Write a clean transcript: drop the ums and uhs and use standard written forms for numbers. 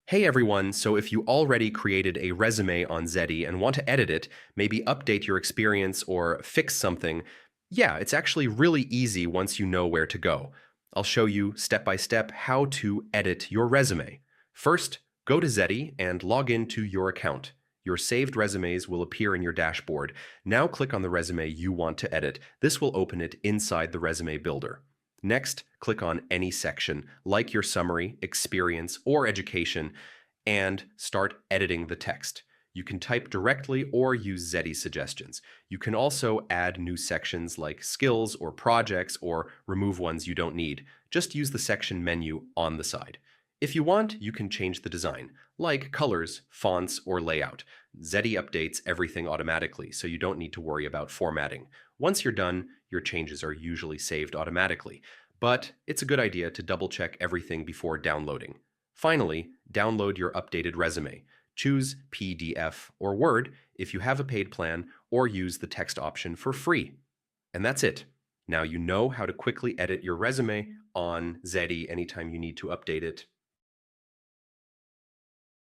Hey everyone, so if you already created a resume on Zety and want to edit it, maybe update your experience or fix something, yeah, it's actually really easy once you know where to go. I'll show you step by step how to edit your resume. First, go to Zety and log into your account. Your saved resumes will appear in your dashboard. Now click on the resume you want to edit. This will open it inside the resume builder. Next, click on any section, like your summary, experience, or education, and start editing the text. You can type directly or use Zety suggestions. You can also add new sections like skills or projects or remove ones you don't need. Just use the section menu on the side. If you want, you can change the design, like colors, fonts, or layout. Zety updates everything automatically, so you don't need to worry about formatting. Once you're done, your changes are usually saved automatically, but it's a good idea to double check everything before downloading. Finally, download your updated resume. Choose PDF or Word if you have a paid plan, or use the text option for free. And that's it. Now you know how to quickly edit your resume on Zety anytime you need to update it.